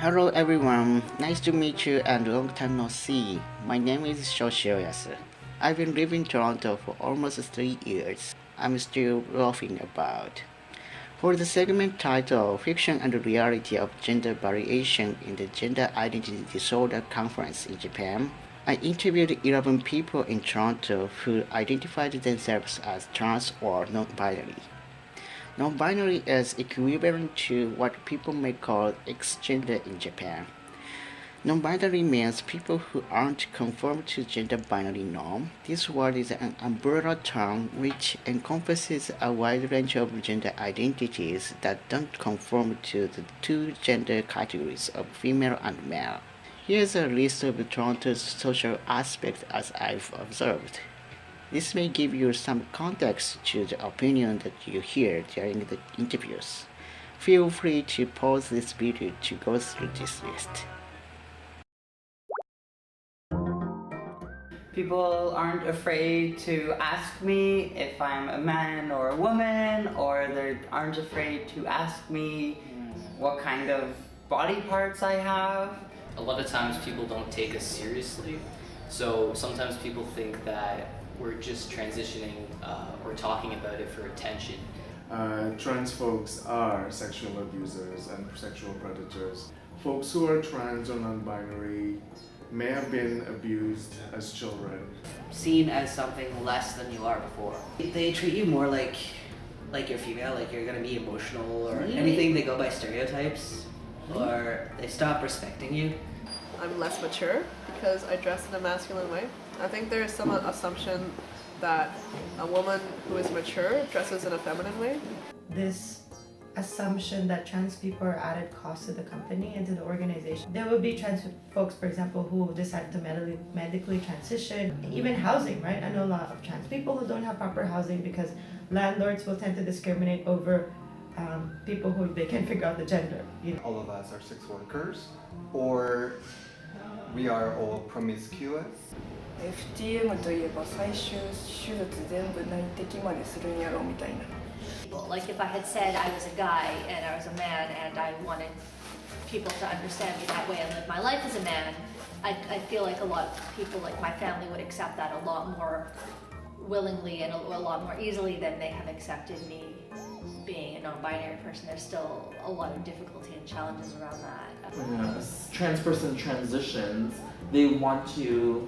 Hello everyone, nice to meet you and long time no see. My name is Shoshiyasu. I've been living in Toronto for almost 3 years. I'm still laughing about. For the segment titled Fiction and Reality of Gender Variation in the Gender Identity Disorder Conference in Japan, I interviewed 11 people in Toronto who identified themselves as trans or non-binary. Non-binary is equivalent to what people may call X-gender in Japan. Non-binary means people who aren't conform to gender binary norm. This word is an umbrella term which encompasses a wide range of gender identities that don't conform to the two gender categories of female and male. Here's a list of Toronto's social aspects as I've observed. This may give you some context to the opinion that you hear during the interviews. Feel free to pause this video to go through this list. People aren't afraid to ask me if I'm a man or a woman, or they aren't afraid to ask me what kind of body parts I have. A lot of times people don't take us seriously, so sometimes people think that we're just transitioning or talking about it for attention. Trans folks are sexual abusers and sexual predators. Folks who are trans or non-binary may have been abused as children. Seen as something less than you are before. They treat you more like you're female, like you're gonna be emotional or anything. They go by stereotypes, or they stop respecting you. I'm less mature because I dress in a masculine way. I think there is some assumption that a woman who is mature dresses in a feminine way. This assumption that trans people are added cost to the company and to the organization. There will be trans folks, for example, who decide to medically transition. Even housing, right? I know a lot of trans people who don't have proper housing because landlords will tend to discriminate over people who they can't figure out the gender. All of us are sex workers, or we are all promiscuous. FGM といえば最終手術全部内摘までするんやろみたいな。Like if I had said I was a guy and I was a man and I wanted people to understand me that way and live my life as a man, I feel like a lot of people, like my family, would accept that a lot more willingly and a lot more easily than they have accepted me being a non-binary person. There's still a lot of difficulty and challenges around that. When a trans person transitions, they want to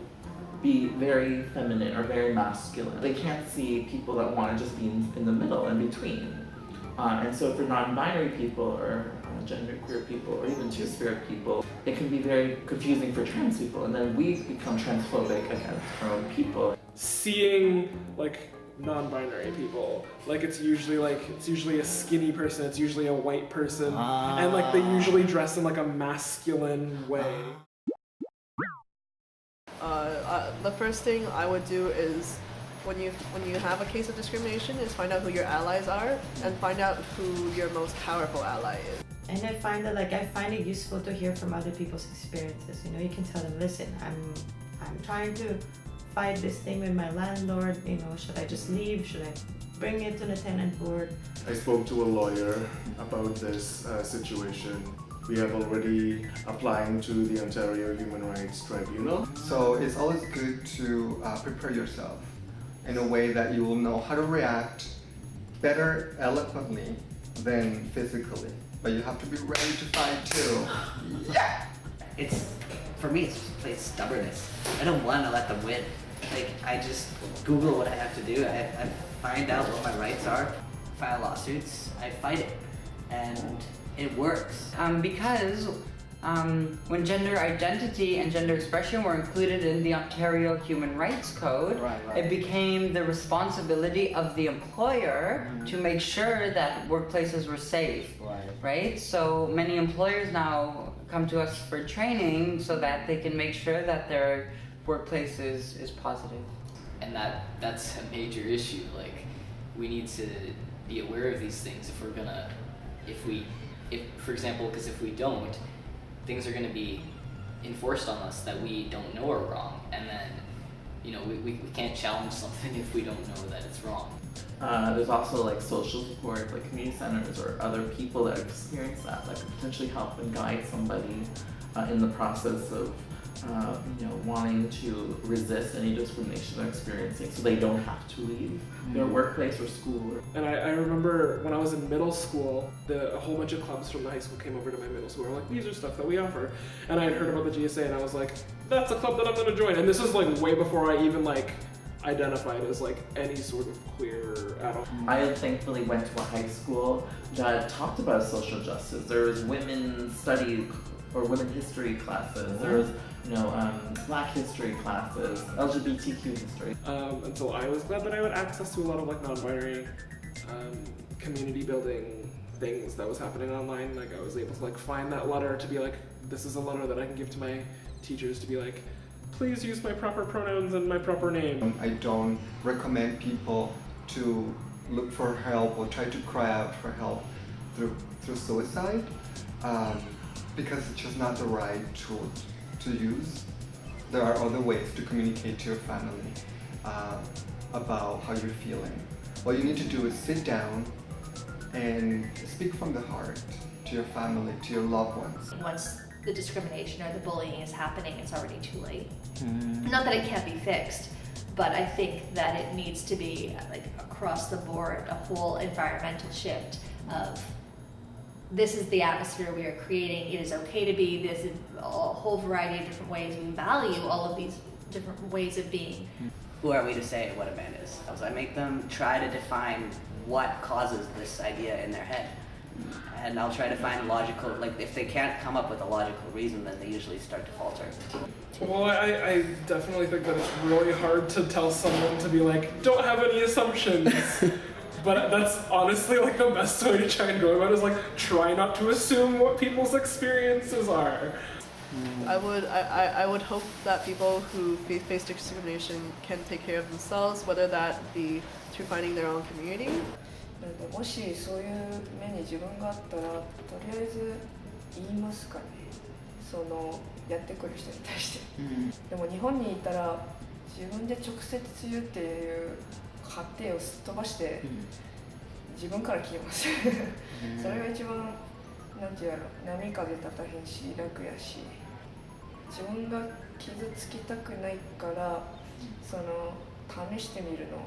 be very feminine or very masculine. They can't see people that want to just be in the middle, in between. And so for non-binary people or genderqueer people or even two-spirit people, it can be very confusing for trans people, and then we become transphobic against our own people. Seeing like non-binary people, like it's usually a skinny person, it's usually a white person, and like they usually dress in like a masculine way. The first thing I would do is when you have a case of discrimination is find out who your allies are and find out who your most powerful ally is. And I find that I find it useful to hear from other people's experiences. You can tell them, listen, I'm trying to fight this thing with my landlord. Should I just leave? Should I bring it to the tenant board? I spoke to a lawyer about this situation. We have already applying to the Ontario Human Rights Tribunal. So it's always good to prepare yourself in a way that you will know how to react better eloquently than physically. But you have to be ready to fight too. Yeah! For me, it's stubbornness. I don't want to let them win. I just Google what I have to do. I find out what my rights are, file lawsuits, I fight it, and it works. Because when gender identity and gender expression were included in the Ontario Human Rights Code, it became the responsibility of the employer to make sure that workplaces were safe. Right? So many employers now come to us for training so that they can make sure that their workplace is positive. And that's a major issue. Like, we need to be aware of these things if we're gonna, for example, because if we don't, things are gonna be enforced on us that we don't know are wrong, and then, we can't challenge something if we don't know that it's wrong. There's also like social support, like community centers or other people that experience that could potentially help and guide somebody in the process of wanting to resist any discrimination they're experiencing, so they don't have to leave their workplace or school. And I remember when I was in middle school, a whole bunch of clubs from the high school came over to my middle school and were like, these are stuff that we offer. And I had heard about the GSA and I was like, that's a club that I'm gonna join. And this is like way before I even identified as any sort of queer at all. I thankfully went to a high school that talked about social justice. There was women's study or women history classes. There was Black history classes, LGBTQ history. Until I was glad that I had access to a lot of non-binary community building things that was happening online. I was able to find that letter to be this is a letter that I can give to my teachers to be please use my proper pronouns and my proper name. I don't recommend people to look for help or try to cry out for help through suicide because it's just not the right tool to use. There are other ways to communicate to your family about how you're feeling. What you need to do is sit down and speak from the heart to your family, to your loved ones. Once the discrimination or the bullying is happening, it's already too late. Not that it can't be fixed, but I think that it needs to be across the board, a whole environmental shift of this is the atmosphere we are creating. It is okay to be this in a whole variety of different ways. We value all of these different ways of being. Who are we to say what a man is? I make them try to define what causes this idea in their head. And I'll try to find logical, if they can't come up with a logical reason, then they usually start to falter. Well, I definitely think that it's really hard to tell someone to be don't have any assumptions. But that's honestly the best way to try and go about it is try not to assume what people's experiences are. I would hope that people who face discrimination can take care of themselves, whether that be through finding their own community. もしそういう目に自分があったらとりあえず言いますかね、やってくる人に対して、でも日本にいたら自分で直接言うっていう過程をすっ飛ばして自分から消えますそれが一番なんていうやろ、波風立たへんし楽やし、自分が傷つきたくないから試してみるの、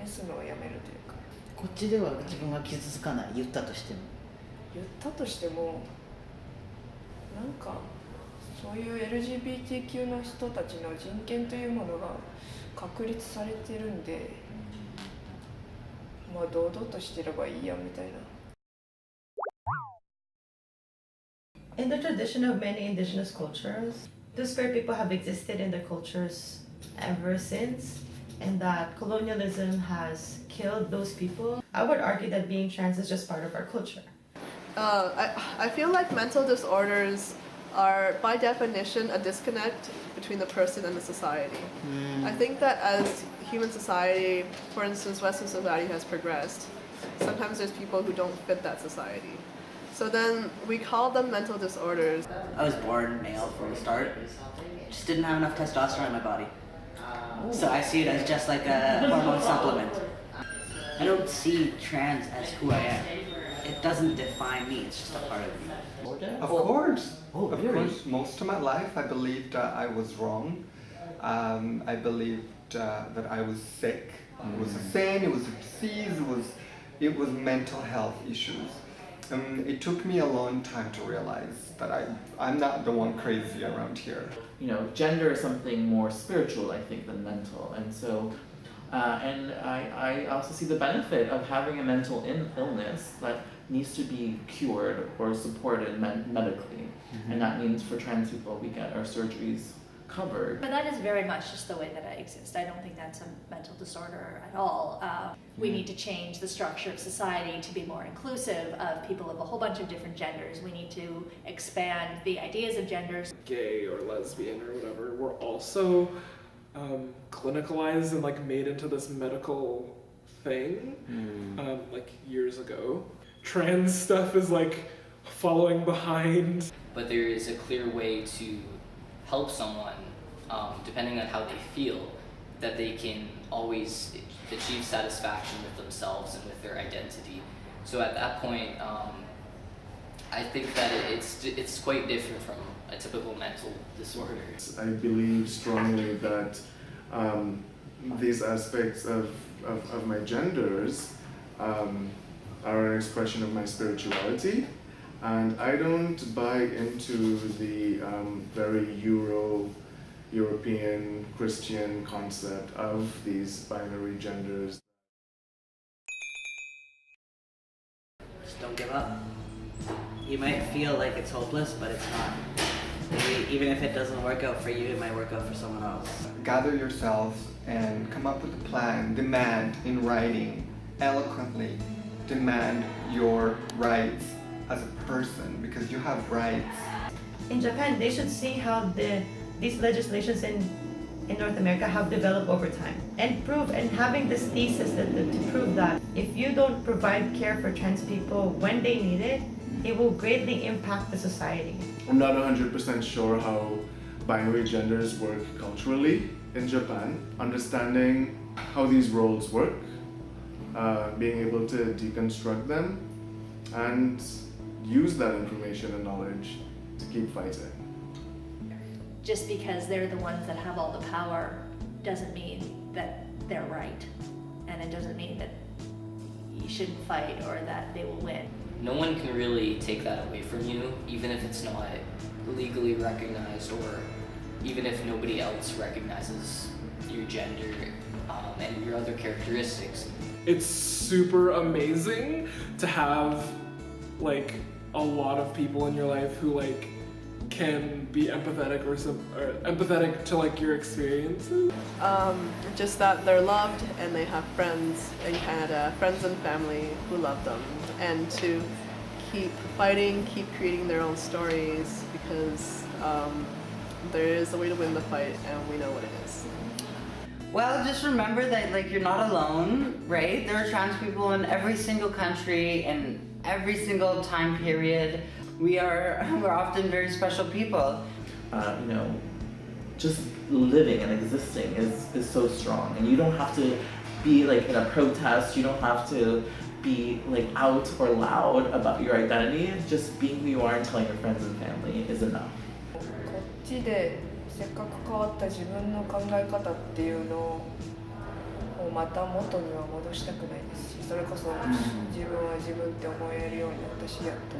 試すのをやめるというか。こっちでは自分が傷つかない、言ったとしてもそういう LGBTQ の人たちの人権というものが確立されてるんで、堂々としてればいいやみたいな。 In the tradition of many indigenous cultures, two-spirit people have existed in their cultures ever since, and that colonialism has killed those people. I would argue that being trans is just part of our culture. I feel like mental disorders are by definition a disconnect between the person and the society. I think that as human society, for instance, Western society has progressed, sometimes there's people who don't fit that society. So then we call them mental disorders. I was born male from the start. Just didn't have enough testosterone in my body. So I see it as just like a hormone supplement. I don't see trans as who I am. It doesn't define me, it's just a part of me. Of course. Of course. Most of my life I believed I was wrong. I believed that I was sick. It was a sin, it was a disease, it was mental health issues. It took me a long time to realize that I'm not the one crazy around here. Gender is something more spiritual, I think, than mental. And so, and I also see the benefit of having a mental illness that needs to be cured or supported medically. And that means for trans people, we get our surgeries covered. But that is very much just the way that I exist. I don't think that's a mental disorder at all. We need to change the structure of society to be more inclusive of people of a whole bunch of different genders. We need to expand the ideas of genders. Gay or lesbian or whatever were also clinicalized and made into this medical thing years ago. Trans stuff is following behind. But there is a clear way to help someone, depending on how they feel, that they can always achieve satisfaction with themselves and with their identity. So at that point, I think that it's quite different from a typical mental disorder. I believe strongly that these aspects of my genders are an expression of my spirituality, and I don't buy into the very European Christian concept of these binary genders. Just don't give up. You might feel like it's hopeless, but it's not. Maybe even if it doesn't work out for you, it might work out for someone else. Gather yourselves and come up with a plan. Demand in writing, eloquently, demand your rights as a person, because you have rights. In Japan, they should see how these legislations in North America have developed over time and having this thesis to prove that if you don't provide care for trans people when they need it, it will greatly impact the society. I'm not 100% sure how binary genders work culturally in Japan. Understanding how these roles work, being able to deconstruct them, and use that information and knowledge to keep fighting. Just because they're the ones that have all the power doesn't mean that they're right. And it doesn't mean that you shouldn't fight or that they will win. No one can really take that away from you, even if it's not legally recognized, or even if nobody else recognizes your gender and your other characteristics. It's super amazing to have like a lot of people in your life who like can be empathetic or empathetic to like your experiences. Just that they're loved and they have friends in Canada, friends and family who love them, and to keep fighting, keep creating their own stories, because there is a way to win the fight and we know what it is. Well, just remember that like you're not alone, right? There are trans people in every single country and every single time period. We're often very special people. You know, just living and existing is so strong, and you don't have to be like in a protest. You don't have to be like out or loud about your identity. Just being who you are and telling your friends and family is enough. こっちでせっかく変わった自分の考え方っていうのをまた元には戻したくないですし、それこそ自分は自分って思えるようになったしやっと。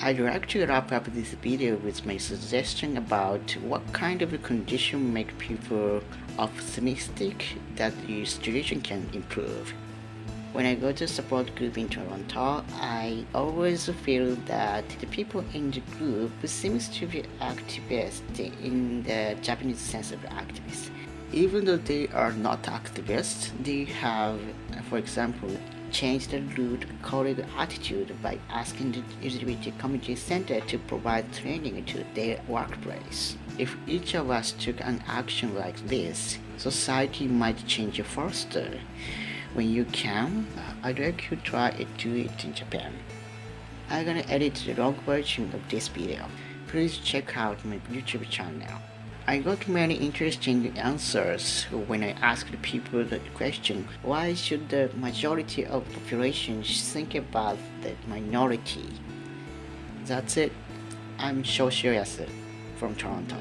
I'd like to wrap up this video with my suggestion about what kind of a condition make people optimistic that the situation can improve. When I go to support group in Toronto, I always feel that the people in the group seems to be activists in the Japanese sense of activists. Even though they are not activists, they have, for example, changed the rude colleague attitude by asking the LGBT Community Center to provide training to their workplace. If each of us took an action like this, society might change faster. When you can, I'd like you to try to do it in Japan. I'm gonna edit the long version of this video. Please check out my YouTube channel. I got many interesting answers when I asked people the question, why should the majority of population think about the minority? That's it. I'm Sho Shiryasu from Toronto.